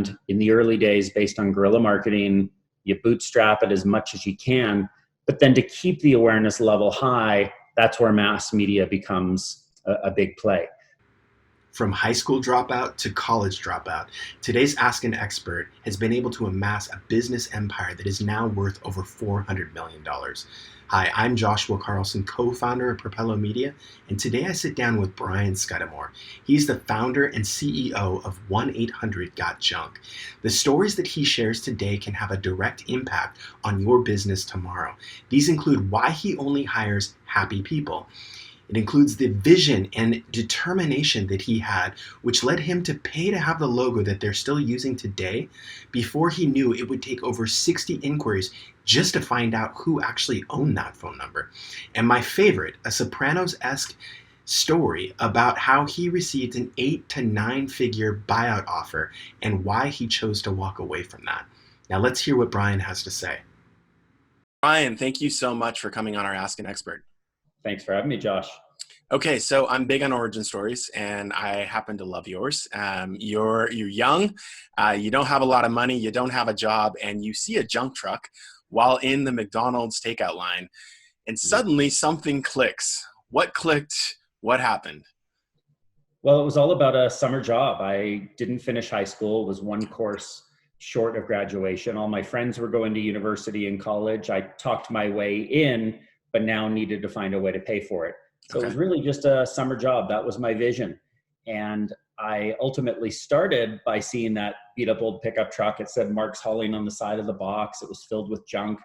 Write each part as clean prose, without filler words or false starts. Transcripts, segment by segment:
brand in the early days based on guerrilla marketing. You bootstrap it as much as you can, but then to keep the awareness level high, that's where mass media becomes a big play. From high school dropout to college dropout, today's Ask an Expert has been able to amass a business empire that is now worth over $400 million. Hi, I'm Joshua Carlson, co-founder of Propelo Media, and today I sit down with Brian Scudamore. He's the founder and CEO of 1-800-GOT-JUNK. The stories that he shares today can have a direct impact on your business tomorrow. These include why he only hires happy people. It includes the vision and determination that he had, which led him to pay to have the logo that they're still using today before he knew it would take over 60 inquiries just to find out who actually owned that phone number. And my favorite, a Sopranos-esque story about how he received an 8 to 9 figure buyout offer and why he chose to walk away from that. Now let's hear what Brian has to say. Brian, thank you so much for coming on our Ask an Expert. Thanks for having me, Josh. Okay, so I'm big on origin stories, and I happen to love yours. You're young, you don't have a lot of money, you don't have a job, and you see a junk truck while in the McDonald's takeout line, and suddenly something clicks. What clicked? What happened? Well, it was all about a summer job. I didn't finish high school, was one course short of graduation. All my friends were going to university and college. I talked my way in, but now needed to find a way to pay for it. So It was really just a summer job. That was my vision. And I ultimately started by seeing that beat up old pickup truck. It said Mark's Hauling on the side of the box. It was filled with junk.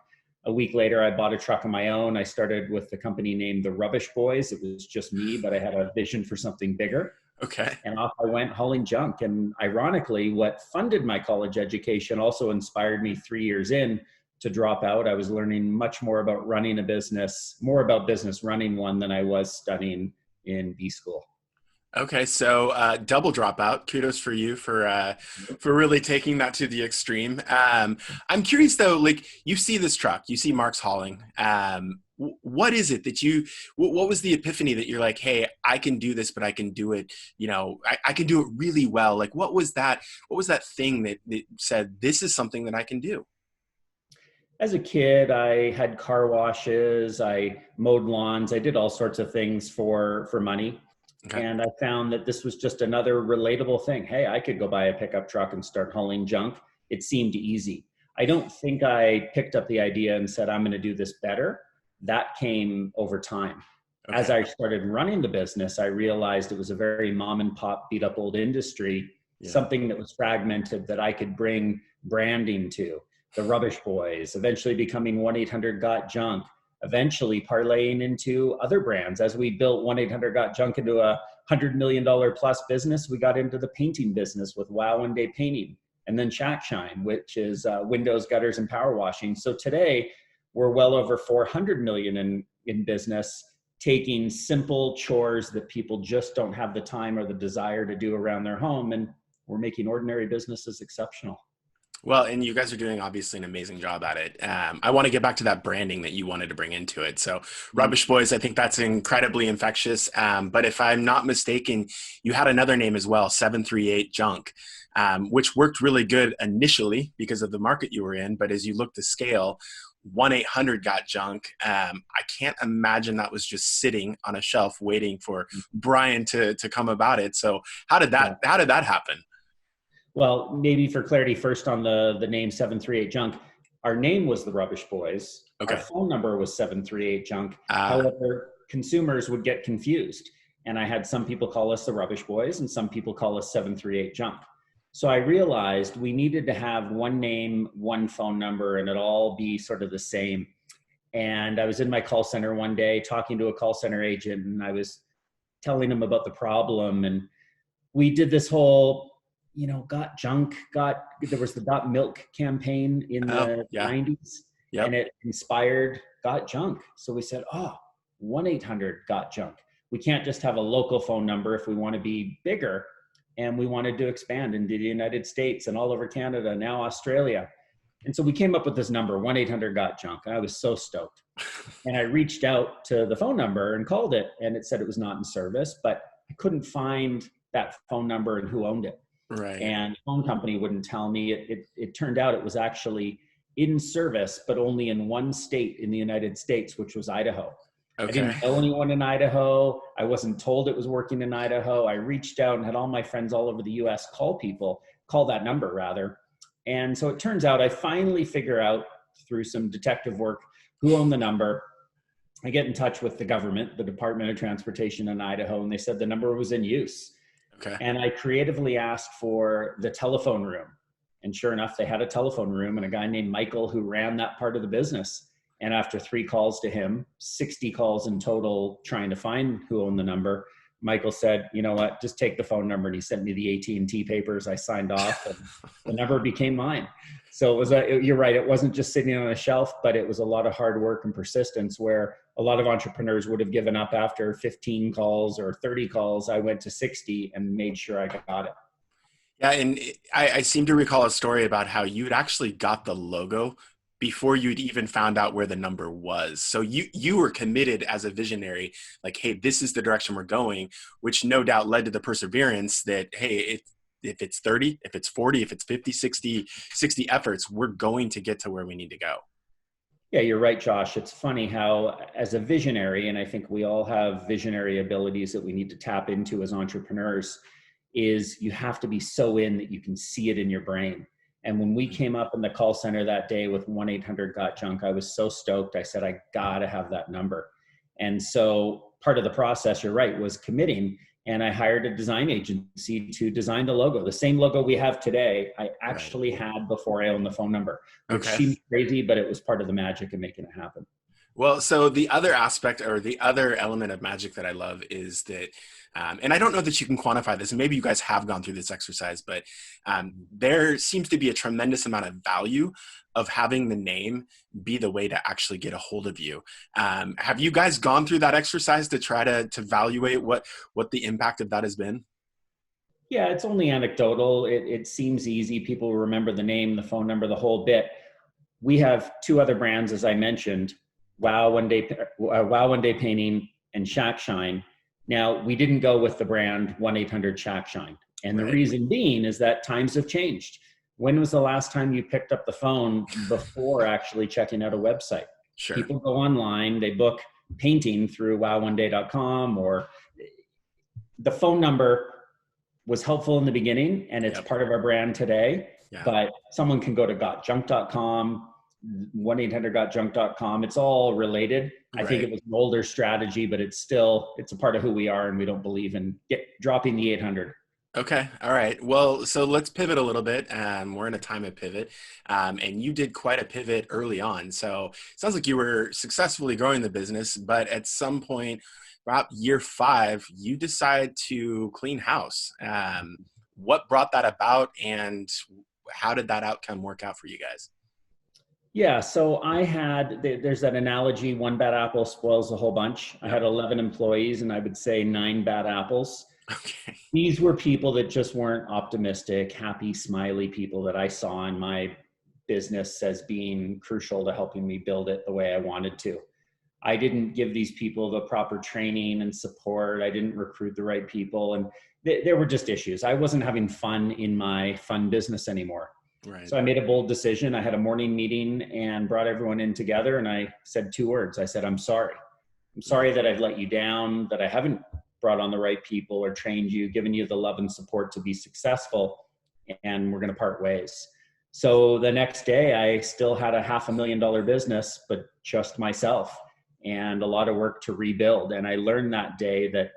A week later, I bought a truck of my own. I started with the company named the Rubbish Boys. It was just me, but I had a vision for something bigger. Okay. And off I went hauling junk. And ironically, what funded my college education also inspired me 3 years in to drop out. I was learning much more about running a business, more about business running one than I was studying in B school. Okay, so double dropout. Kudos for you for really taking that to the extreme. I'm curious though, like you see this truck, you see Mark's Hauling. What is it that what was the epiphany that you're like, hey, I can do this, but I can do it, I can do it really well. Like what was that thing that said, this is something that I can do? As a kid, I had car washes, I mowed lawns, I did all sorts of things for money. Okay. And I found that this was just another relatable thing. Hey, I could go buy a pickup truck and start hauling junk. It seemed easy. I don't think I picked up the idea and said, I'm going to do this better. That came over time. Okay. As I started running the business, I realized it was a very mom and pop beat up old industry, something that was fragmented that I could bring branding to. The Rubbish Boys, eventually becoming 1-800-GOT-JUNK, eventually parlaying into other brands. As we built 1-800-GOT-JUNK into a $100 million plus business, we got into the painting business with Wow One Day Painting, and then Shack Shine, which is windows, gutters, and power washing. So today, we're well over 400 million in business, taking simple chores that people just don't have the time or the desire to do around their home, and we're making ordinary businesses exceptional. Well, and you guys are doing obviously an amazing job at it. I want to get back to that branding that you wanted to bring into it. So Rubbish Boys, I think that's incredibly infectious. But if I'm not mistaken, you had another name as well, 738-JUNK, which worked really good initially because of the market you were in. But as you look to scale, 1-800-GOT-JUNK, I can't imagine that was just sitting on a shelf waiting for Brian to come about it. So how did that happen? Well, maybe for clarity, first on the name 738-JUNK, our name was the Rubbish Boys. Okay. Our phone number was 738-JUNK. However, consumers would get confused. And I had some people call us the Rubbish Boys and some people call us 738-JUNK. So I realized we needed to have one name, one phone number, and it all be sort of the same. And I was in my call center one day talking to a call center agent, and I was telling him about the problem. And we did this whole got junk, there was the Got Milk campaign in the 90s, and it inspired Got Junk. So we said, 1-800-GOT-JUNK. We can't just have a local phone number if we want to be bigger. And we wanted to expand into the United States and all over Canada, now Australia. And so we came up with this number, 1-800-GOT-JUNK. And I was so stoked. And I reached out to the phone number and called it, and it said it was not in service, but I couldn't find that phone number and who owned it. Right. And the phone company wouldn't tell me. It turned out it was actually in service, but only in one state in the United States, which was Idaho. I Okay. didn't know anyone in Idaho. I wasn't told it was working in Idaho. I reached out and had all my friends all over the US call that number rather. And so it turns out I finally figure out through some detective work who owned the number. I get in touch with the government, the Department of Transportation in Idaho, and they said the number was in use. Okay. And I creatively asked for the telephone room. And sure enough, they had a telephone room and a guy named Michael who ran that part of the business. And after 3 calls to him, 60 calls in total trying to find who owned the number, Michael said, you know what, just take the phone number. And he sent me the AT&T papers. I signed off and the number became mine. So it was you're right. It wasn't just sitting on a shelf, but it was a lot of hard work and persistence where a lot of entrepreneurs would have given up after 15 calls or 30 calls. I went to 60 and made sure I got it. Yeah, and I seem to recall a story about how you'd actually got the logo before you'd even found out where the number was. So you were committed as a visionary, like, hey, this is the direction we're going, which no doubt led to the perseverance that, hey, if it's 30, if it's 40, if it's 50, 60 efforts, we're going to get to where we need to go. Yeah, you're right, Josh. It's funny how, as a visionary, and I think we all have visionary abilities that we need to tap into as entrepreneurs, is you have to be so in that you can see it in your brain. And when we came up in the call center that day with 1-800-GOT-JUNK, I was so stoked. I said, I gotta have that number. And so part of the process, you're right, was committing. And I hired a design agency to design the logo. The same logo we have today, I actually had before I owned the phone number, which seemed crazy, but it was part of the magic of making it happen. Well, so the other aspect or the other element of magic that I love is that, and I don't know that you can quantify this, and maybe you guys have gone through this exercise, but there seems to be a tremendous amount of value of having the name be the way to actually get a hold of you. Have you guys gone through that exercise to try to evaluate what the impact of that has been? Yeah, it's only anecdotal. It seems easy. People remember the name, the phone number, the whole bit. We have 2 other brands, as I mentioned, Wow One Day Painting and Shack Shine. Now, we didn't go with the brand 1-800-Shack Shine. And the reason being is that times have changed. When was the last time you picked up the phone before actually checking out a website? Sure. People go online, they book painting through wowoneday.com, or the phone number was helpful in the beginning and it's part of our brand today. Yeah. But someone can go to gotjunk.com, 1-800-GOT-JUNK.com. It's all related. I think it was an older strategy, but it's a part of who we are, and we don't believe in dropping the 800. Okay. All right. Well, so let's pivot a little bit. We're in a time of pivot, and you did quite a pivot early on. So it sounds like you were successfully growing the business, but at some point, about year 5, you decide to clean house. What brought that about, and how did that outcome work out for you guys? Yeah, so there's that analogy, one bad apple spoils the whole bunch. I had 11 employees, and I would say 9 bad apples. Okay. These were people that just weren't optimistic, happy, smiley people that I saw in my business as being crucial to helping me build it the way I wanted to. I didn't give these people the proper training and support. I didn't recruit the right people, and there were just issues. I wasn't having fun in my fun business anymore. Right. So I made a bold decision. I had a morning meeting and brought everyone in together, and I said 2 words. I said, I'm sorry. I'm sorry that I've let you down, that I haven't brought on the right people or trained you, given you the love and support to be successful, and we're going to part ways. So the next day, I still had a $500,000 business, but just myself, and a lot of work to rebuild. And I learned that day that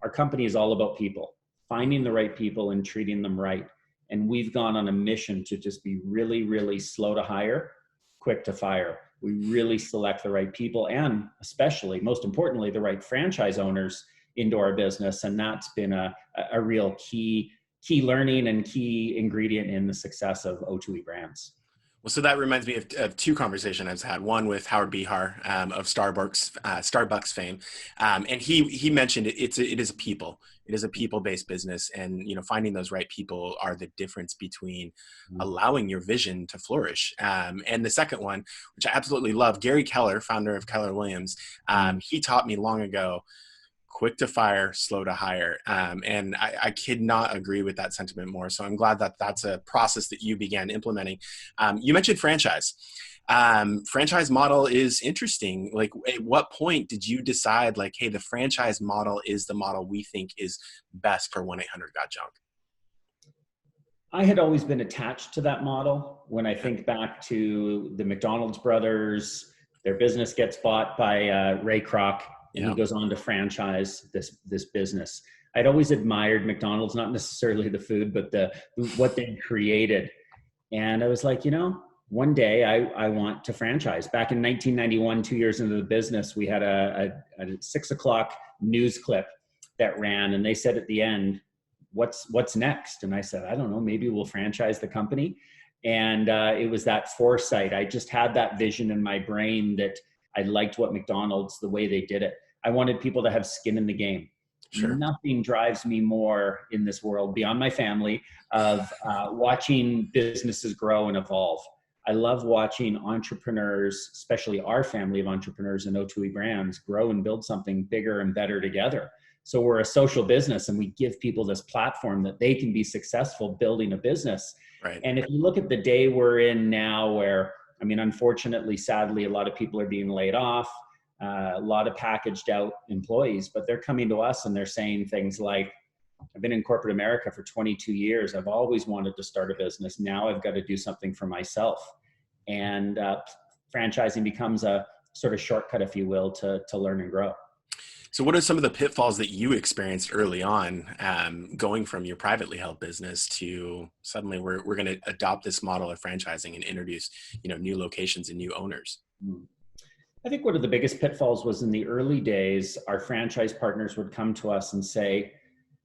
our company is all about people, finding the right people and treating them right. And we've gone on a mission to just be really, really slow to hire, quick to fire. We really select the right people, and especially, most importantly, the right franchise owners into our business. And that's been a real key learning and key ingredient in the success of O2E Brands. Well, so that reminds me of 2 conversations I've had. One with Howard Behar of Starbucks fame, and he mentioned it is a people. It is a people-based business, and finding those right people are the difference between allowing your vision to flourish. And the second one, which I absolutely love, Gary Keller, founder of Keller Williams, he taught me long ago, quick to fire, slow to hire. And I could not agree with that sentiment more. So I'm glad that that's a process that you began implementing. You mentioned franchise. Franchise model is interesting. Like, at what point did you decide, like, hey, the franchise model is the model we think is best for 1-800-GOT-JUNK? I had always been attached to that model. When I think back to the McDonald's brothers, their business gets bought by Ray Kroc, and he goes on to franchise this business. I'd always admired McDonald's, not necessarily the food, but what they created. And I was like, one day I want to franchise. Back in 1991, 2 years into the business, we had a 6 o'clock news clip that ran, and they said at the end, what's next? And I said, I don't know, maybe we'll franchise the company. And it was that foresight. I just had that vision in my brain that I liked what McDonald's, the way they did it. I wanted people to have skin in the game. Sure. Nothing drives me more in this world beyond my family of watching businesses grow and evolve. I love watching entrepreneurs, especially our family of entrepreneurs in O2E Brands, grow and build something bigger and better together. So we're a social business, and we give people this platform that they can be successful building a business. Right. And if you look at the day we're in now, where, unfortunately, sadly, a lot of people are being laid off, a lot of packaged out employees, but they're coming to us and they're saying things like, I've been in corporate America for 22 years. I've always wanted to start a business. Now I've got to do something for myself. And franchising becomes a sort of shortcut, if you will, to learn and grow. So what are some of the pitfalls that you experienced early on, going from your privately held business to suddenly we're going to adopt this model of franchising and introduce, new locations and new owners? I think one of the biggest pitfalls was in the early days, our franchise partners would come to us and say,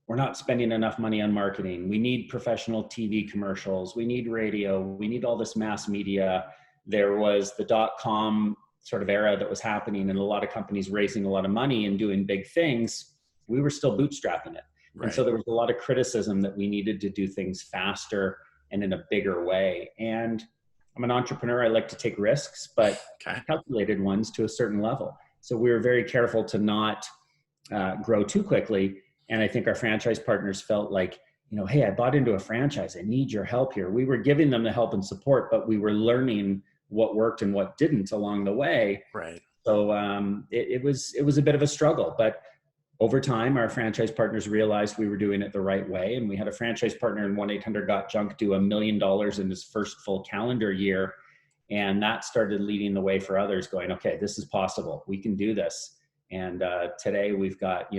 we're not spending enough money on marketing. We need professional TV commercials. We need radio. We need all this mass media. There was the .com sort of era that was happening, and a lot of companies raising a lot of money and doing big things. We were still bootstrapping it. Right. And so there was a lot of criticism that we needed to do things faster and in a bigger way. And I'm an entrepreneur. I like to take risks, but calculated ones to a certain level. So we were very careful to not grow too quickly. And I think our franchise partners felt like, hey, I bought into a franchise. I need your help here. We were giving them the help and support, but we were learning what worked and what didn't along the way. Right. So it was a bit of a struggle, but over time, our franchise partners realized we were doing it the right way. And we had a franchise partner in 1-800-GOT-JUNK do $1 million in his first full calendar year. And that started leading the way for others going, okay, this is possible. We can do this. And today we've got,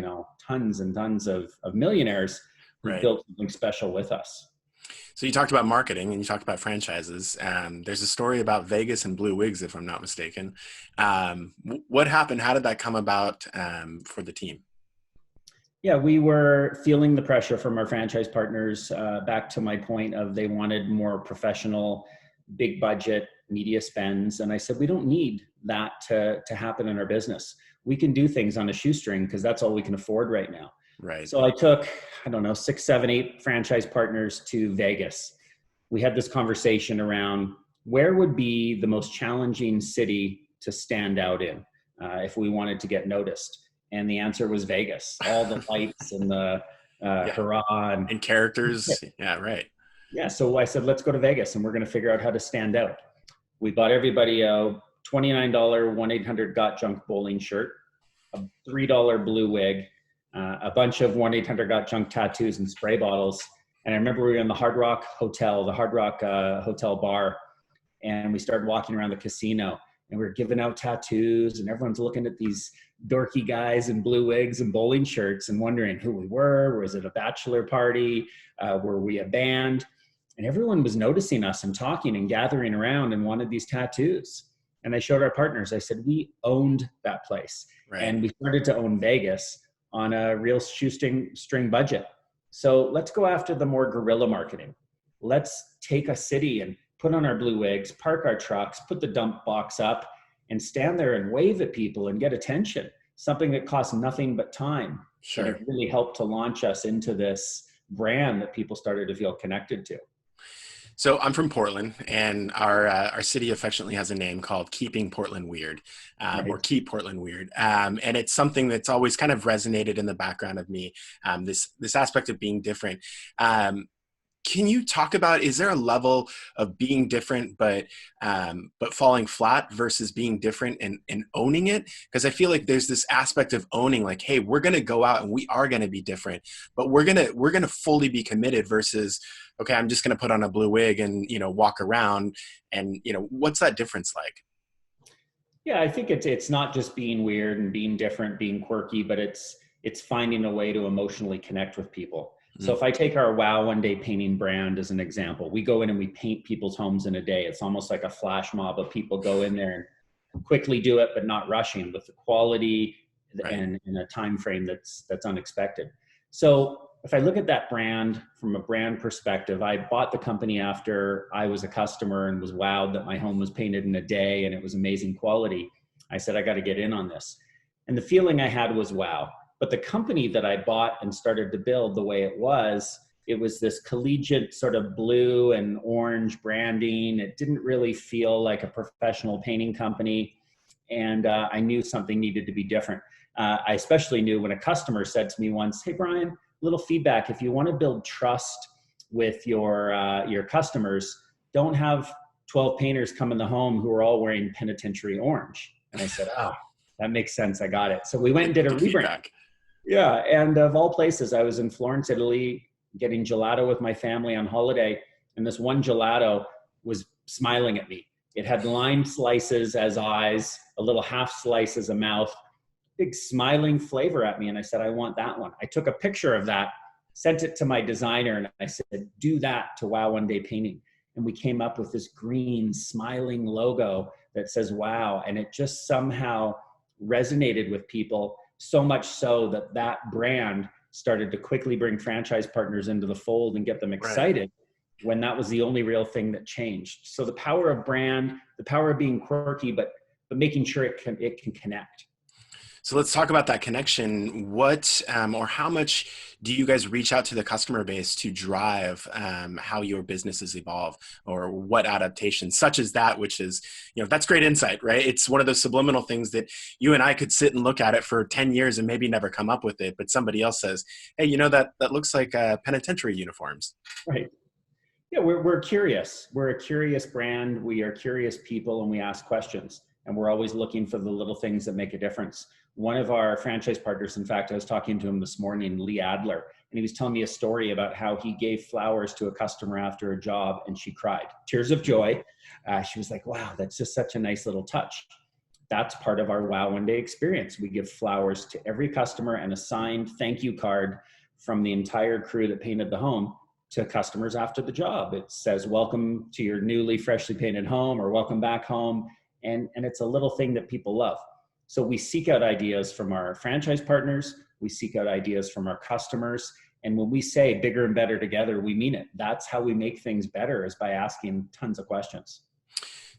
tons and tons of millionaires who built something special with us. So you talked about marketing and you talked about franchises. There's a story about Vegas and blue wigs, if I'm not mistaken. What happened? How did that come about for the team? Yeah, we were feeling the pressure from our franchise partners, back to my point of they wanted more professional, big budget media spends. And I said, we don't need that to happen in our business. We can do things on a shoestring because that's all we can afford right now. Right. So I took, 6, 7, 8 franchise partners to Vegas. We had this conversation around where would be the most challenging city to stand out in if we wanted to get noticed. And the answer was Vegas. All the lights and the hurrah. And characters. Yeah, right. Yeah, so I said, let's go to Vegas and we're going to figure out how to stand out. We bought everybody a $29 1-800-GOT-JUNK bowling shirt, a $3 blue wig, a bunch of 1-800-GOT-JUNK tattoos and spray bottles. And I remember we were in the Hard Rock Hotel bar, and we started walking around the casino and we were giving out tattoos and everyone's looking at these dorky guys in blue wigs and bowling shirts and wondering who we were. Was it a bachelor party? Were we a band? And everyone was noticing us and talking and gathering around and wanted these tattoos. And I showed our partners, I said, we owned that place. Right. And we started to own Vegas on a real shoestring budget. So let's go after the more guerrilla marketing. Let's take a city and put on our blue wigs, park our trucks, put the dump box up and stand there and wave at people and get attention. Something that costs nothing but time. Sure. And it really helped to launch us into this brand that people started to feel connected to. So I'm from Portland, and our city affectionately has a name called Keeping Portland Weird, or Right. Keep Portland Weird, and it's something that's always kind of resonated in the background of me. This aspect of being different. Can you talk about, is there a level of being different but falling flat versus being different and owning it? Because I feel like there's this aspect of owning, like, hey, we're going to go out and we are going to be different, but we're going to fully be committed versus, okay, I'm just going to put on a blue wig and walk around, and what's that difference like? Yeah, I think it's not just being weird and being different, being quirky, but it's finding a way to emotionally connect with people. So Mm, if I take our Wow One Day Painting brand as an example, we go in and we paint people's homes in a day. It's almost like a flash mob of people go in there and quickly do it, but not rushing, with the quality right. and in a time frame that's unexpected. So if I look at that brand from a brand perspective, I bought the company after I was a customer and was wowed that my home was painted in a day and it was amazing quality. I said, I got to get in on this. And the feeling I had was wow. But the company that I bought and started to build the way it was this collegiate sort of blue and orange branding. It didn't really feel like a professional painting company. And I knew something needed to be different. I especially knew when a customer said to me once, "Hey, Brian, little feedback. If you want to build trust with your customers, don't have 12 painters come in the home who are all wearing penitentiary orange." And I said, "Oh, that makes sense. I got it." So we went and did a Good rebrand. feedback. Yeah, and of all places, I was in Florence, Italy, getting gelato with my family on holiday, and this one gelato was smiling at me. It had lime slices as eyes, a little half slice as a mouth, big smiling flavor at me. And I said, I want that one. I took a picture of that, sent it to my designer, and I said, do that to Wow One Day Painting. And we came up with this green smiling logo that says wow. And it just somehow resonated with people, so much so that that brand started to quickly bring franchise partners into the fold and get them Right. excited, when that was the only real thing that changed. So the power of brand, the power of being quirky, but making sure it can connect. So let's talk about that connection. What or how much do you guys reach out to the customer base to drive how your businesses evolve, or what adaptations, such as that, which is, that's great insight, right? It's one of those subliminal things that you and I could sit and look at it for 10 years and maybe never come up with it. But somebody else says, hey, that looks like penitentiary uniforms. Right. Yeah, we're curious. We're a curious brand. We are curious people, and we ask questions. And we're always looking for the little things that make a difference. One of our franchise partners, in fact, I was talking to him this morning, Lee Adler, and he was telling me a story about how he gave flowers to a customer after a job, and she cried, tears of joy. She was like, wow, that's just such a nice little touch. That's part of our Wow One Day experience. We give flowers to every customer and a signed thank you card from the entire crew that painted the home to customers after the job. It says, welcome to your newly freshly painted home, or welcome back home. And it's a little thing that people love. So we seek out ideas from our franchise partners. We seek out ideas from our customers. And when we say bigger and better together, we mean it. That's how we make things better, is by asking tons of questions.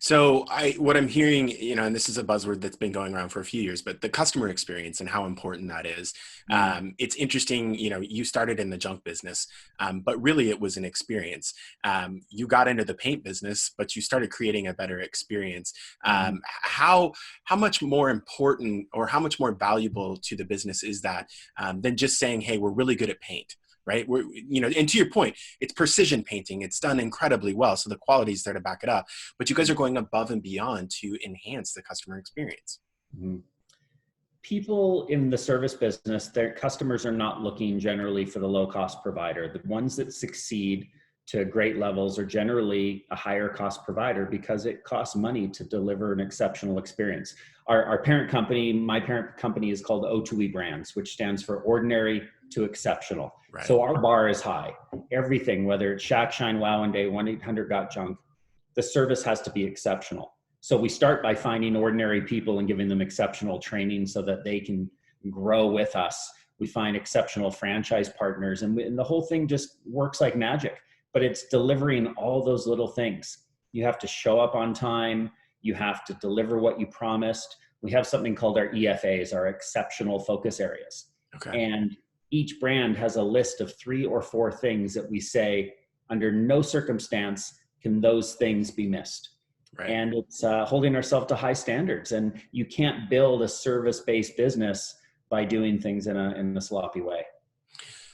So what I'm hearing, and this is a buzzword that's been going around for a few years, but the customer experience and how important that is. It's interesting, you started in the junk business, but really it was an experience. You got into the paint business, but you started creating a better experience. How much more important, or how much more valuable to the business is that than just saying, hey, we're really good at paint? Right? And to your point, it's precision painting. It's done incredibly well. So the quality is there to back it up, but you guys are going above and beyond to enhance the customer experience. Mhm. People in the service business, their customers are not looking generally for the low cost provider. The ones that succeed to great levels are generally a higher cost provider, because it costs money to deliver an exceptional experience. Our parent company, my parent company, is called O2E Brands, which stands for ordinary to exceptional. Right. So our bar is high. Everything, whether it's Shack, Shine, Wow One Day, 1-800-GOT-JUNK, the service has to be exceptional. So we start by finding ordinary people and giving them exceptional training so that they can grow with us. We find exceptional franchise partners, and the whole thing just works like magic. But it's delivering all those little things. You have to show up on time. You have to deliver what you promised. We have something called our EFAs, our exceptional focus areas. Okay. And each brand has a list of 3 or 4 things that we say, under no circumstance can those things be missed? Right. And it's holding ourselves to high standards. And you can't build a service-based business by doing things in a sloppy way.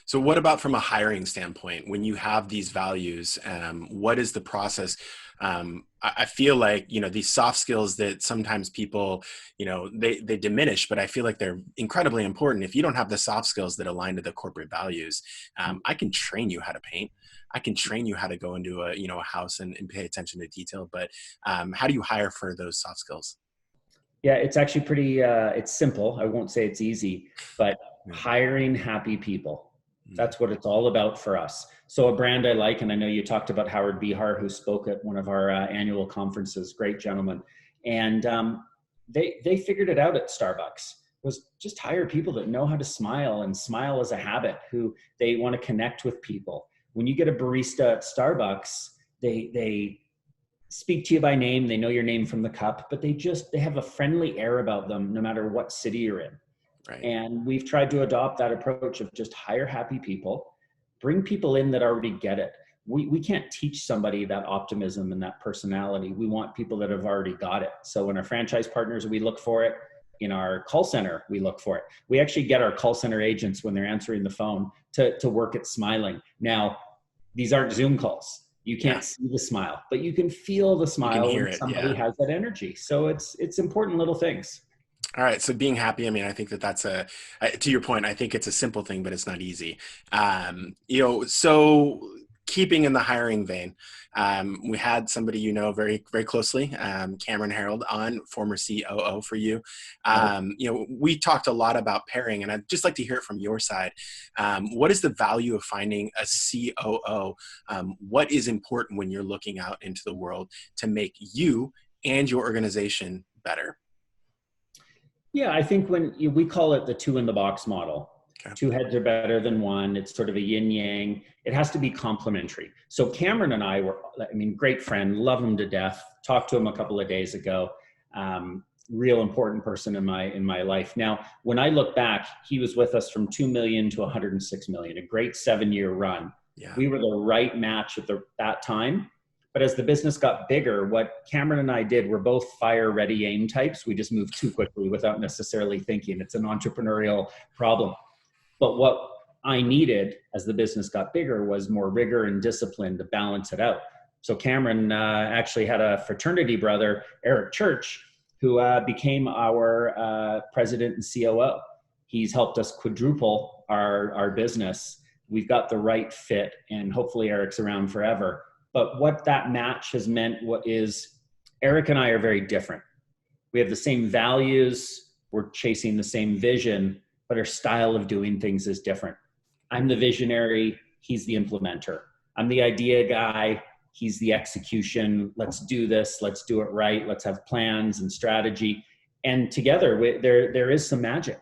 So what about from a hiring standpoint, when you have these values, what is the process? I feel like, you know, these soft skills that sometimes people, you know, they diminish, but I feel like they're incredibly important. If you don't have the soft skills that align to the corporate values, I can train you how to paint. I can train you how to go into a, you know, a house and pay attention to detail, but how do you hire for those soft skills? Yeah, it's actually pretty, it's simple. I won't say it's easy, but Yeah. hiring happy people. That's what it's all about for us. So a brand I like, and I know you talked about Howard Behar, who spoke at one of our annual conferences, great gentleman. And they figured it out at Starbucks, was just hire people that know how to smile, and smile as a habit, who they want to connect with people. When you get a barista at Starbucks, they speak to you by name, they know your name from the cup, but they have a friendly air about them no matter what city you're in. Right. And we've tried to adopt that approach of just hire happy people, bring people in that already get it. We can't teach somebody that optimism and that personality. We want people that have already got it. So in our franchise partners, we look for it. In our call center, we look for it. We actually get our call center agents, when they're answering the phone, to work at smiling. Now, these aren't Zoom calls. You can't see the smile, but you can feel the smile when somebody has that energy. So it's important little things. All right. So being happy, I mean, I think that's to your point, I think it's a simple thing, but it's not easy. You know, so keeping in the hiring vein, we had somebody, you know, very, very closely, Cameron Harold, on, former COO for you. You know, we talked a lot about pairing, and I'd just like to hear it from your side. What is the value of finding a COO? What is important when you're looking out into the world to make you and your organization better? Yeah, I think we call it the two in the box model. Okay. Two heads are better than one. It's sort of a yin yang. It has to be complementary. So Cameron and I were, great friend, love him to death. Talked to him a couple of days ago. Real important person in my life. Now, when I look back, he was with us from 2 million to 106 million, a great 7-year run. Yeah. We were the right match at that time. But as the business got bigger, what Cameron and I did, we're both fire, ready, aim types. We just moved too quickly without necessarily thinking. It's an entrepreneurial problem. But what I needed as the business got bigger was more rigor and discipline to balance it out. So Cameron actually had a fraternity brother, Eric Church, who became our president and COO. He's helped us quadruple our business. We've got the right fit, and hopefully Eric's around forever. But what that match has meant is Eric and I are very different. We have the same values, we're chasing the same vision, but our style of doing things is different. I'm the visionary, he's the implementer. I'm the idea guy, he's the execution. Let's do this, let's do it right, let's have plans and strategy. And together, there is some magic.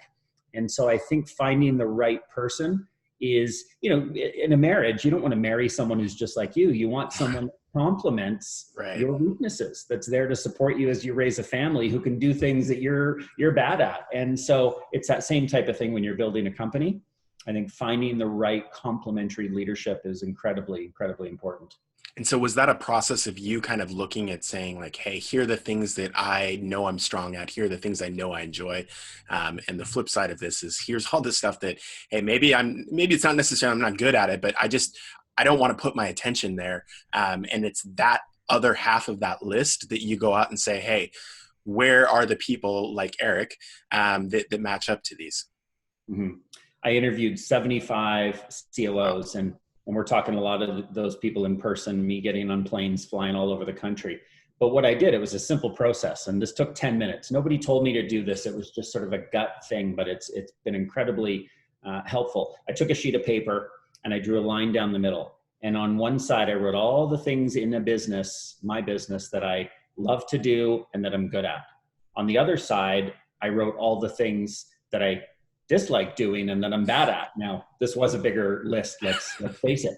And so I think finding the right person is, you know, in a marriage, you don't want to marry someone who's just like you. You want someone that complements your weaknesses, that's there to support you as you raise a family, who can do things that you're bad at. And so it's that same type of thing when you're building a company. I think finding the right complementary leadership is incredibly, incredibly important. And so was that a process of you kind of looking at saying like, hey, here are the things that I know I'm strong at. Here are the things I know I enjoy. And the flip side of this is here's all this stuff that, hey, maybe it's not necessarily I'm not good at it, but I don't want to put my attention there. And it's that other half of that list that you go out and say, hey, where are the people like Eric that match up to these? Mm-hmm. I interviewed 75 COOs, and we're talking a lot of those people in person, me getting on planes, flying all over the country. But what I did, it was a simple process, and this took 10 minutes. Nobody told me to do this. It was just sort of a gut thing, but it's been incredibly helpful. I took a sheet of paper and I drew a line down the middle. And on one side, I wrote all the things in a business, my business, that I love to do and that I'm good at. On the other side, I wrote all the things that I dislike doing and that I'm bad at. Now, this was a bigger list, let's face it.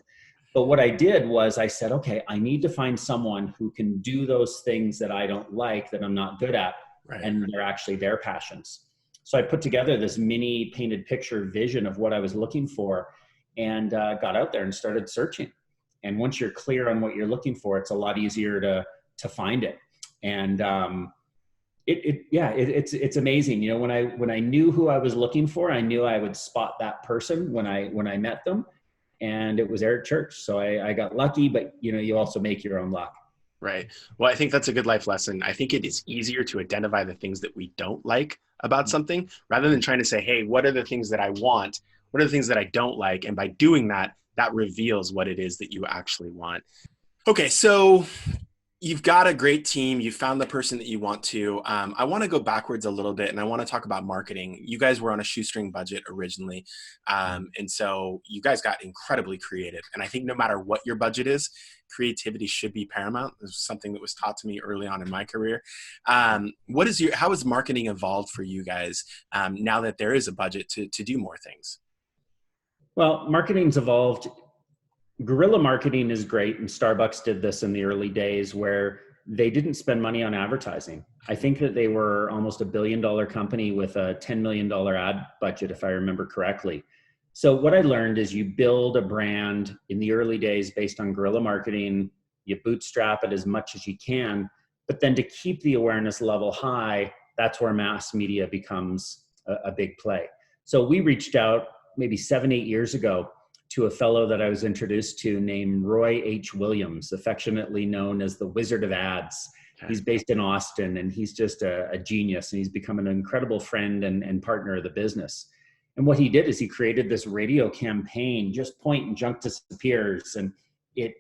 But what I did was I said, okay, I need to find someone who can do those things that I don't like, that I'm not good at, and they're actually their passions. So I put together this mini painted picture vision of what I was looking for, and got out there and started searching. And once you're clear on what you're looking for, it's a lot easier to find it. And it's amazing. You know, when I knew who I was looking for, I knew I would spot that person when I met them, and it was Eric Church. So I got lucky, but you know, you also make your own luck. Right. Well, I think that's a good life lesson. I think it is easier to identify the things that we don't like about something rather than trying to say, hey, what are the things that I want? What are the things that I don't like? And by doing that, that reveals what it is that you actually want. Okay, so you've got a great team. You found the person that you want to. I want to go backwards a little bit, and I want to talk about marketing. You guys were on a shoestring budget originally, and so you guys got incredibly creative. And I think no matter what your budget is, creativity should be paramount. This is something that was taught to me early on in my career. How has marketing evolved for you guys now that there is a budget to do more things? Well, marketing's evolved. Guerrilla marketing is great, and Starbucks did this in the early days where they didn't spend money on advertising. I think that they were almost $1 billion company with a $10 million ad budget, if I remember correctly. So what I learned is you build a brand in the early days based on guerrilla marketing, you bootstrap it as much as you can, but then to keep the awareness level high, that's where mass media becomes a big play. So we reached out maybe 7-8 years ago to a fellow that I was introduced to named Roy H. Williams, affectionately known as the Wizard of Ads. Okay. He's based in Austin, and he's just a genius, and he's become an incredible friend and partner of the business. And what he did is he created this radio campaign, Just Point and Junk Disappears, and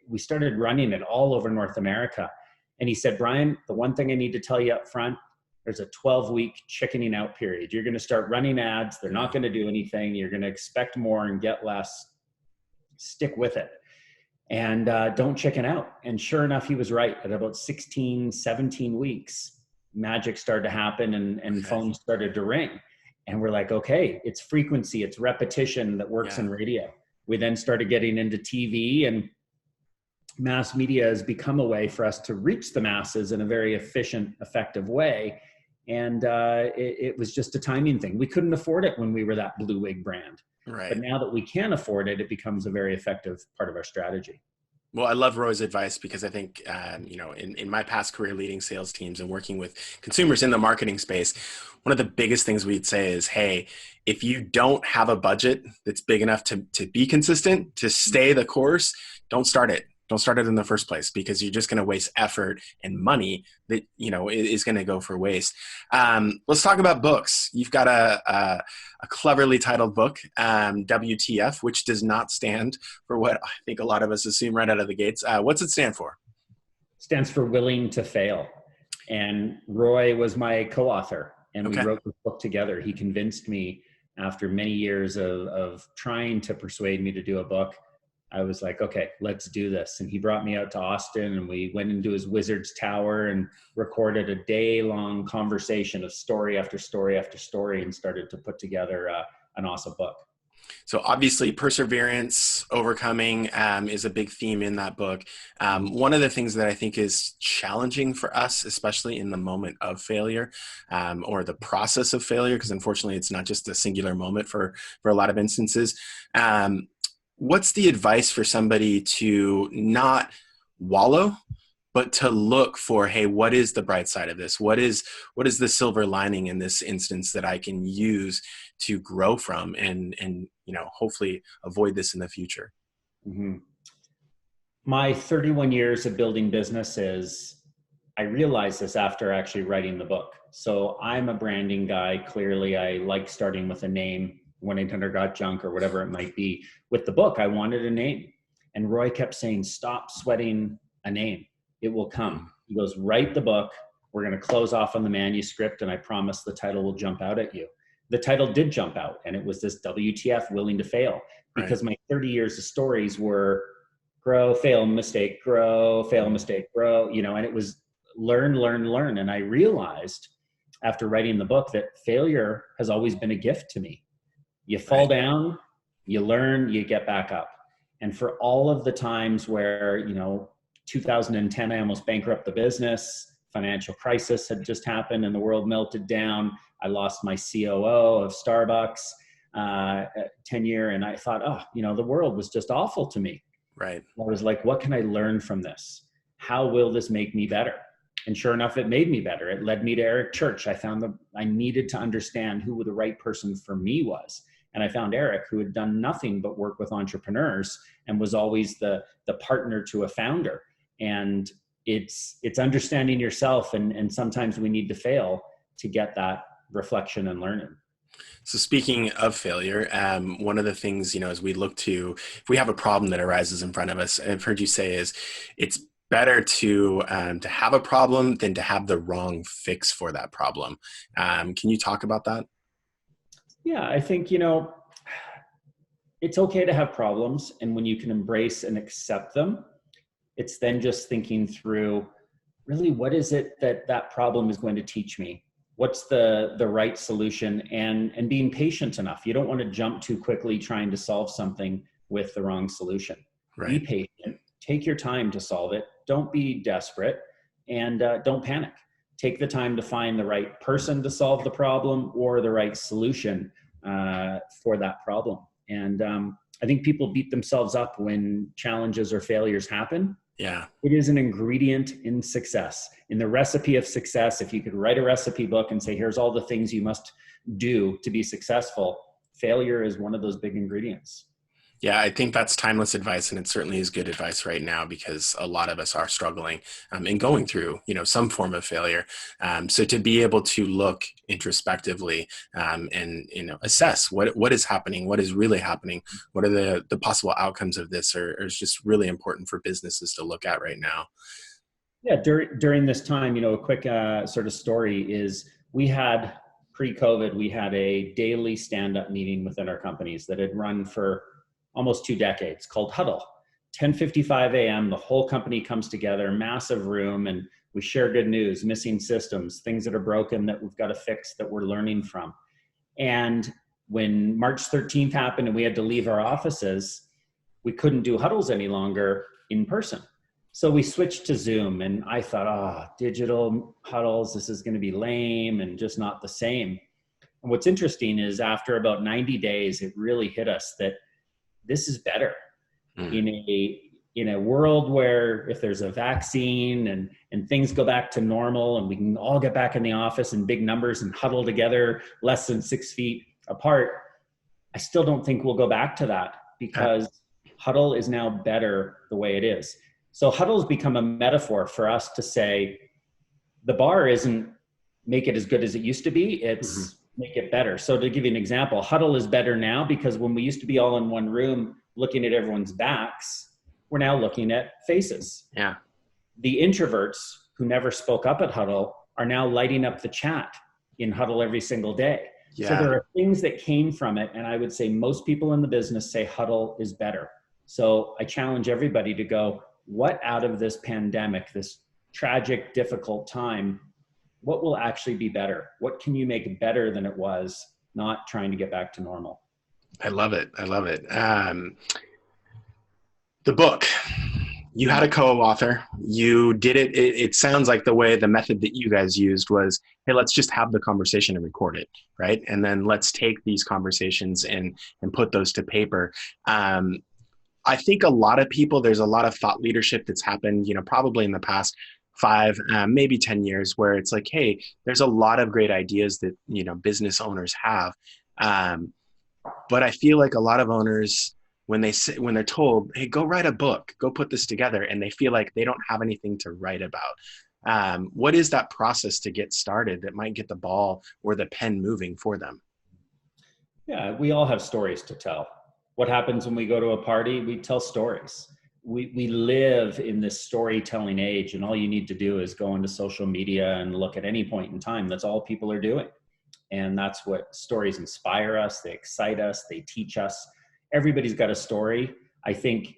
we started running it all over North America. And he said, Brian, the one thing I need to tell you up front, there's a 12-week chickening out period. You're going to start running ads. They're not going to do anything. You're going to expect more and get less. Stick with it and don't chicken out. And sure enough, he was right. At about 16, 17 weeks, magic started to happen and phones started to ring. And we're like, okay, it's frequency, it's repetition that works in radio. We then started getting into TV, and mass media has become a way for us to reach the masses in a very efficient, effective way. And it was just a timing thing. We couldn't afford it when we were that blue wig brand. Right. But now that we can afford it, it becomes a very effective part of our strategy. Well, I love Roy's advice because I think, in my past career leading sales teams and working with consumers in the marketing space, one of the biggest things we'd say is, hey, if you don't have a budget that's big enough to be consistent, to stay the course, don't start it. Don't start it in the first place because you're just going to waste effort and money that, is going to go for waste. Let's talk about books. You've got a cleverly titled book, WTF, which does not stand for what I think a lot of us assume right out of the gates. What's it stand for? It stands for Willing to Fail. And Roy was my co-author, and we wrote the book together. He convinced me after many years of trying to persuade me to do a book. I was like, okay, let's do this. And he brought me out to Austin, and we went into his Wizard's Tower and recorded a day-long conversation of story after story after story and started to put together an awesome book. So obviously perseverance, overcoming is a big theme in that book. One of the things that I think is challenging for us, especially in the moment of failure or the process of failure, because unfortunately it's not just a singular moment for a lot of instances. What's the advice for somebody to not wallow, but to look for, hey, what is the bright side of this? What is the silver lining in this instance that I can use to grow from and hopefully avoid this in the future? Mm-hmm. My 31 years of building businesses, I realized this after actually writing the book. So I'm a branding guy. Clearly, I like starting with a name. 1-800-GOT-JUNK or whatever it might be. With the book, I wanted a name. And Roy kept saying, stop sweating a name. It will come. He goes, write the book. We're going to close off on the manuscript, and I promise the title will jump out at you. The title did jump out, and it was this WTF, Willing to Fail. Because my 30 years of stories were grow, fail, mistake, grow, fail, mistake, grow, and it was learn, learn, learn. And I realized after writing the book that failure has always been a gift to me. You fall down, you learn, you get back up. And for all of the times where, 2010, I almost bankrupted the business, financial crisis had just happened and the world melted down. I lost my COO of Starbucks tenure. And I thought, the world was just awful to me. Right. I was like, what can I learn from this? How will this make me better? And sure enough, it made me better. It led me to Eric Church. I found that I needed to understand who the right person for me was. And I found Eric, who had done nothing but work with entrepreneurs and was always the partner to a founder. And it's understanding yourself. And sometimes we need to fail to get that reflection and learning. So speaking of failure, one of the things, as we look to, if we have a problem that arises in front of us, I've heard you say is it's better to have a problem than to have the wrong fix for that problem. Can you talk about that? Yeah, I think, it's okay to have problems. And when you can embrace and accept them, it's then just thinking through, really, what is it that problem is going to teach me? What's the right solution, and being patient enough. You don't want to jump too quickly trying to solve something with the wrong solution. Right. Be patient, take your time to solve it. Don't be desperate, and don't panic. Take the time to find the right person to solve the problem or the right solution for that problem. And I think people beat themselves up when challenges or failures happen. Yeah. It is an ingredient in success. In the recipe of success, if you could write a recipe book and say, here's all the things you must do to be successful, failure is one of those big ingredients. Yeah, I think that's timeless advice, and it certainly is good advice right now because a lot of us are struggling and going through, some form of failure. So to be able to look introspectively and assess what is happening, what is really happening, what are the possible outcomes of this, is just really important for businesses to look at right now. Yeah, during this time, a quick sort of story is pre-COVID, we had a daily stand-up meeting within our companies that had run for almost 2 decades, called Huddle. 10:55 a.m., the whole company comes together, massive room, and we share good news, missing systems, things that are broken that we've got to fix that we're learning from. And when March 13th happened and we had to leave our offices, we couldn't do huddles any longer in person. So we switched to Zoom, and I thought, digital huddles, this is going to be lame and just not the same. And what's interesting is after about 90 days, it really hit us that this is better. In a world where if there's a vaccine and things go back to normal and we can all get back in the office in big numbers and huddle together less than 6 feet apart, I still don't think we'll go back to that because huddle is now better the way it is. So huddle's become a metaphor for us to say the bar isn't make it as good as it used to be, it's make it better. So to give you an example, huddle is better now because when we used to be all in one room looking at everyone's backs, we're now looking at faces. Yeah. The introverts who never spoke up at huddle are now lighting up the chat in huddle every single day. Yeah. So there are things that came from it. And I would say most people in the business say huddle is better. So I challenge everybody to go, what out of this pandemic, this tragic, difficult time, what will actually be better? What can you make better than it was, not trying to get back to normal? I love it. The book, you had a co-author, you did it. It sounds like the method that you guys used was, hey, let's just have the conversation and record it, right? And then let's take these conversations and put those to paper. I think a lot of people, there's a lot of thought leadership that's happened, probably in the past 5, maybe 10 years, where it's like, hey, there's a lot of great ideas that, business owners have. But I feel like a lot of owners, when they're told, hey, go write a book, go put this together, and they feel like they don't have anything to write about. What is that process to get started that might get the ball or the pen moving for them? Yeah, we all have stories to tell. What happens when we go to a party? We tell stories. We live in this storytelling age, and all you need to do is go into social media and look at any point in time. That's all people are doing. And that's what stories inspire us. They excite us. They teach us. Everybody's got a story. I think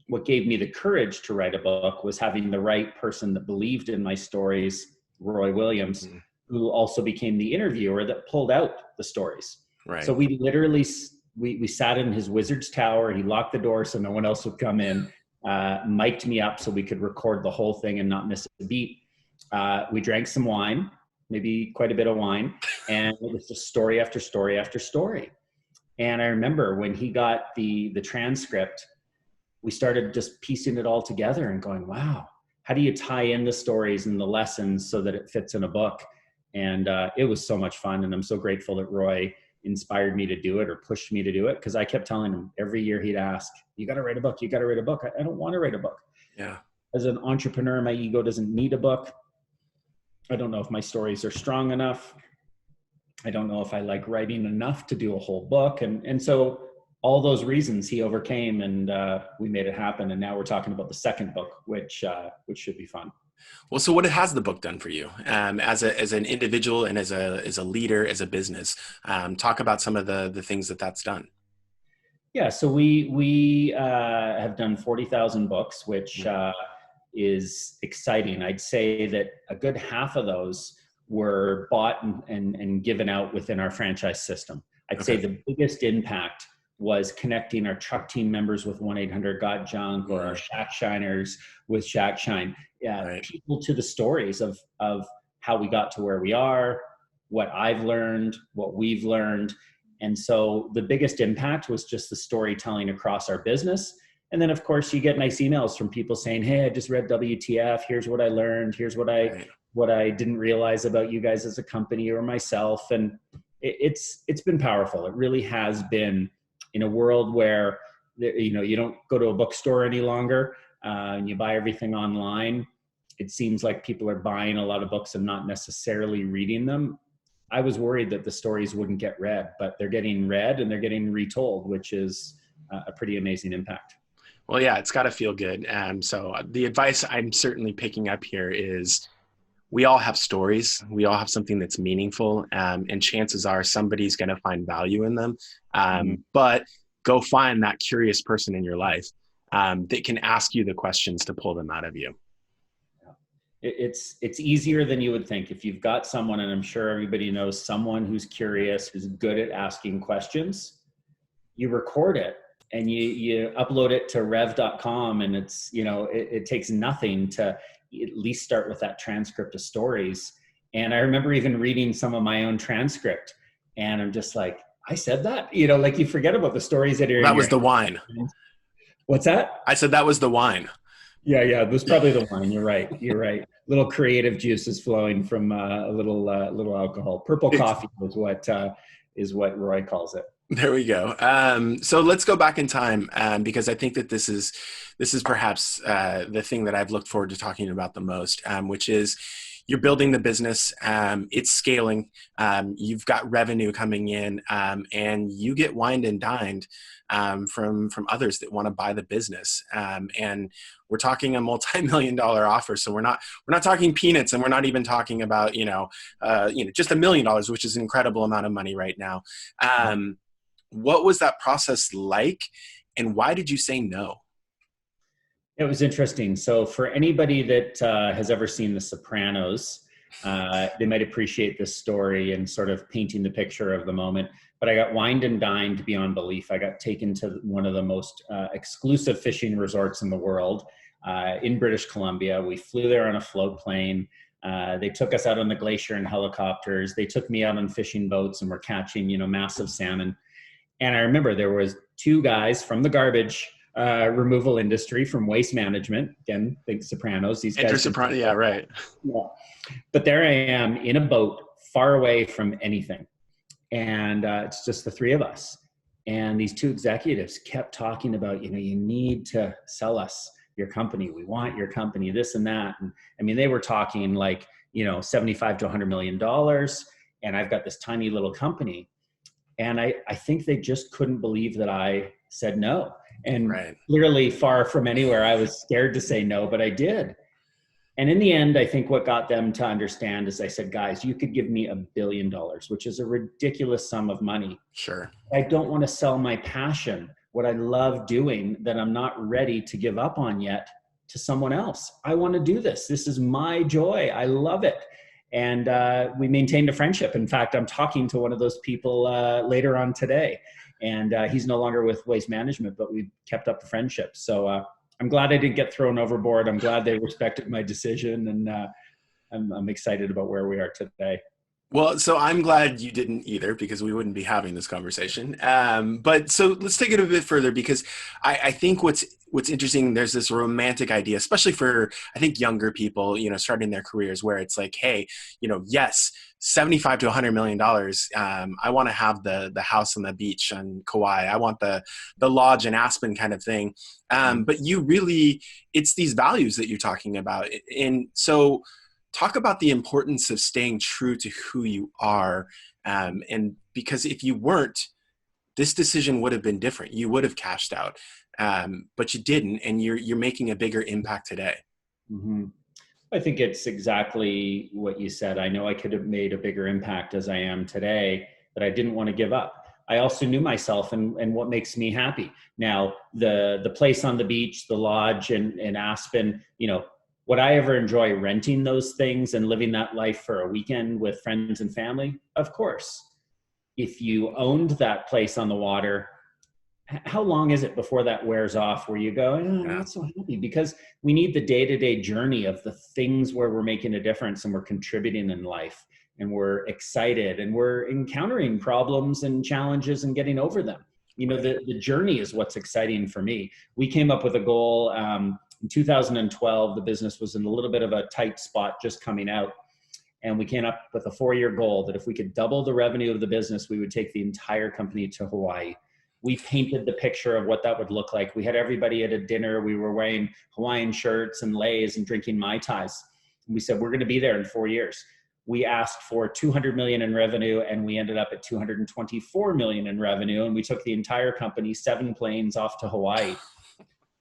what gave me the courage to write a book was having the right person that believed in my stories, Roy Williams, who also became the interviewer that pulled out the stories. Right. So we literally, we sat in his wizard's tower. He locked the door so no one else would come in, mic'd me up so we could record the whole thing and not miss a beat. We drank some wine, maybe quite a bit of wine, and it was just story after story after story. And I remember when he got the transcript, we started just piecing it all together and going, wow, how do you tie in the stories and the lessons so that it fits in a book? And it was so much fun. And I'm so grateful that Roy inspired me to do it or pushed me to do it. Cause I kept telling him every year he'd ask, you got to write a book. You got to write a book. I don't want to write a book. Yeah. As an entrepreneur, my ego doesn't need a book. I don't know if my stories are strong enough. I don't know if I like writing enough to do a whole book. And so all those reasons he overcame, and we made it happen. And now we're talking about the second book, which should be fun. Well, so what has the book done for you as an individual and as a leader, as a business? Talk about some of the things that's done. Yeah, so we have done 40,000 books, which is exciting. I'd say that a good half of those were bought and given out within our franchise system. I'd say the biggest impact was connecting our truck team members with 1-800-GOT-JUNK or our Shack Shiners with Shack Shine. People to the stories of how we got to where we are, what I've learned, what we've learned. And so the biggest impact was just the storytelling across our business. And then of course you get nice emails from people saying, hey, I just read WTF. Here's what I learned. Here's what I didn't realize about you guys as a company or myself. And it's been powerful. It really has been, in a world where, you don't go to a bookstore any longer and you buy everything online. It seems like people are buying a lot of books and not necessarily reading them. I was worried that the stories wouldn't get read, but they're getting read and they're getting retold, which is a pretty amazing impact. Well, yeah, it's got to feel good. So the advice I'm certainly picking up here is we all have stories. We all have something that's meaningful, and chances are somebody's going to find value in them. But go find that curious person in your life that can ask you the questions to pull them out of you. It's easier than you would think. If you've got someone, and I'm sure everybody knows someone who's curious, who's good at asking questions, you record it and you upload it to rev.com, and it's, it takes nothing to at least start with that transcript of stories. And I remember even reading some of my own transcript, and I'm just like, I said that, like you forget about the stories that are. That was the wine. What's that? I said that was the wine. Yeah, it was probably the wine. You're right. Little creative juices flowing from a little alcohol. Purple coffee is what Roy calls it. There we go. So let's go back in time because I think that this is perhaps the thing that I've looked forward to talking about the most, which is you're building the business, it's scaling, you've got revenue coming in, and you get wined and dined from others that want to buy the business. And we're talking a multi-million-dollar offer. So we're not talking peanuts, and we're not even talking about, just $1 million, which is an incredible amount of money right now. What was that process like, and why did you say no? It was interesting. So for anybody that has ever seen The Sopranos, they might appreciate this story and sort of painting the picture of the moment. But I got wined and dined beyond belief. I got taken to one of the most exclusive fishing resorts in the world in British Columbia. We flew there on a float plane. They took us out on the glacier in helicopters. They took me out on fishing boats, and we're catching, massive salmon. And I remember there was two guys from the garbage removal industry, from waste management. Again, think Sopranos. These guys. Yeah, right. Yeah. But there I am in a boat far away from anything. And it's just the three of us. And these two executives kept talking about, you need to sell us your company. We want your company, this and that. And I mean, they were talking like, $75 to $100 million. And I've got this tiny little company. And I think they just couldn't believe that I said no. And clearly far from anywhere, I was scared to say no, but I did. And in the end, I think what got them to understand is I said, guys, you could give me $1 billion, which is a ridiculous sum of money. Sure. I don't want to sell my passion, what I love doing, that I'm not ready to give up on yet, to someone else. I want to do this. This is my joy. I love it. And we maintained a friendship. In fact, I'm talking to one of those people later on today. And he's no longer with Waste Management, but we kept up the friendship. So I'm glad I didn't get thrown overboard. I'm glad they respected my decision. And I'm excited about where we are today. Well, so I'm glad you didn't either, because we wouldn't be having this conversation. But so let's take it a bit further, because I think what's interesting, there's this romantic idea, especially for, I think, younger people, starting their careers, where it's like, hey, yes, 75 to $100 million. I want to have the house on the beach on Kauai. I want the lodge in Aspen kind of thing. But you really, it's these values that you're talking about. And so talk about the importance of staying true to who you are. And because if you weren't, this decision would have been different. You would have cashed out, but you didn't, and you're making a bigger impact today. Mm-hmm. I think it's exactly what you said. I know I could have made a bigger impact as I am today, but I didn't want to give up. I also knew myself and what makes me happy. Now, the place on the beach, the lodge in Aspen, would I ever enjoy renting those things and living that life for a weekend with friends and family? Of course. If you owned that place on the water, how long is it before that wears off where you go, I'm not so happy? Because we need the day-to-day journey of the things where we're making a difference and we're contributing in life and we're excited and we're encountering problems and challenges and getting over them. The journey is what's exciting for me. We came up with a goal in 2012. The business was in a little bit of a tight spot just coming out. And we came up with a 4-year goal that if we could double the revenue of the business, we would take the entire company to Hawaii. We painted the picture of what that would look like. We had everybody at a dinner. We were wearing Hawaiian shirts and leis and drinking Mai Tais. And we said, we're going to be there in 4 years. We asked for 200 million in revenue, and we ended up at 224 million in revenue. And we took the entire company, 7 planes off to Hawaii.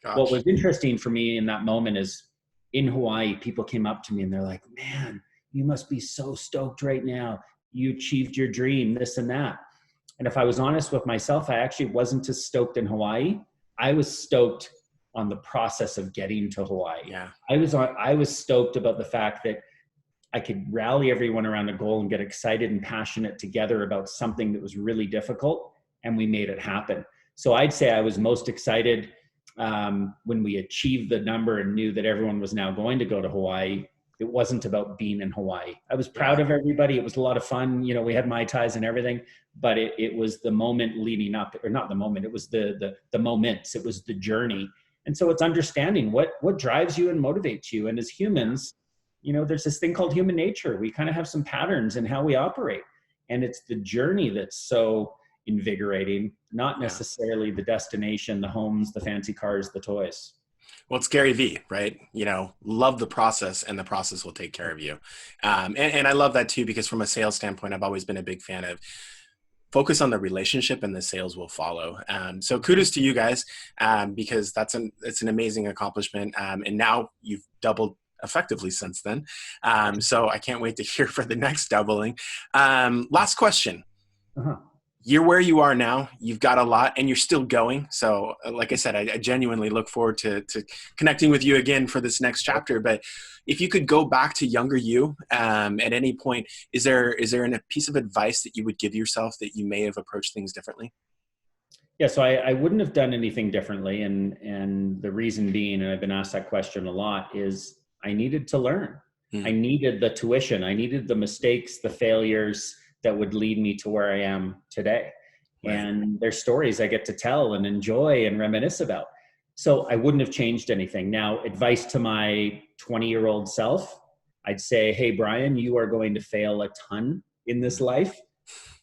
Gosh. What was interesting for me in that moment is in Hawaii, people came up to me and they're like, man, you must be so stoked right now. You achieved your dream, this and that. And if I was honest with myself, I actually wasn't as stoked in Hawaii. I was stoked on the process of getting to Hawaii. Yeah. I was stoked about the fact that I could rally everyone around a goal and get excited and passionate together about something that was really difficult, and we made it happen. So I'd say I was most excited when we achieved the number and knew that everyone was now going to go to Hawaii. It wasn't about being in Hawaii. I was proud of everybody. It was a lot of fun. We had Mai Tais and everything, but it was the moment leading up, or not the moment. It was the moments. It was the journey. And so it's understanding what drives you and motivates you. And as humans, there's this thing called human nature. We kind of have some patterns in how we operate. And it's the journey that's so invigorating, not necessarily the destination, the homes, the fancy cars, the toys. Well, it's Gary V, right? Love the process, and the process will take care of you. And I love that too, because from a sales standpoint, I've always been a big fan of focus on the relationship, and the sales will follow. So kudos to you guys, because it's an amazing accomplishment. And now you've doubled effectively since then. So I can't wait to hear for the next doubling. Last question. Uh-huh. You're where you are now. You've got a lot, and you're still going. So like I said, I genuinely look forward to connecting with you again for this next chapter. But if you could go back to younger you at any point, is there a piece of advice that you would give yourself that you may have approached things differently? Yeah, so I wouldn't have done anything differently. And the reason being, and I've been asked that question a lot, is I needed to learn. I needed the tuition. I needed the mistakes, the failures that would lead me to where I am today. Right. And there's stories I get to tell and enjoy and reminisce about. So I wouldn't have changed anything. Now, advice to my 20-year-old self, I'd say, hey, Brian, you are going to fail a ton in this life.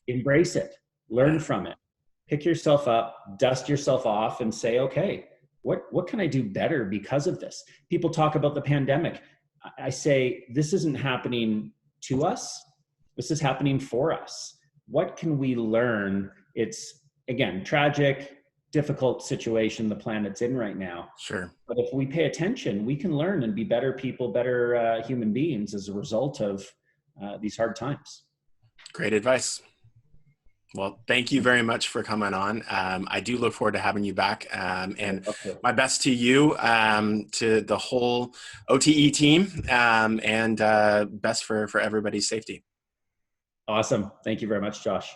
Embrace it. Learn from it. Pick yourself up, dust yourself off, and say, okay, what can I do better because of this? People talk about the pandemic. I say, this isn't happening to us. This is happening for us. What can we learn? It's, again, tragic, difficult situation the planet's in right now. Sure. But if we pay attention, we can learn and be better people, better human beings as a result of these hard times. Great advice. Well, thank you very much for coming on. I do look forward to having you back. And my best to you, to the whole OTE team, and best for everybody's safety. Awesome. Thank you very much, Josh.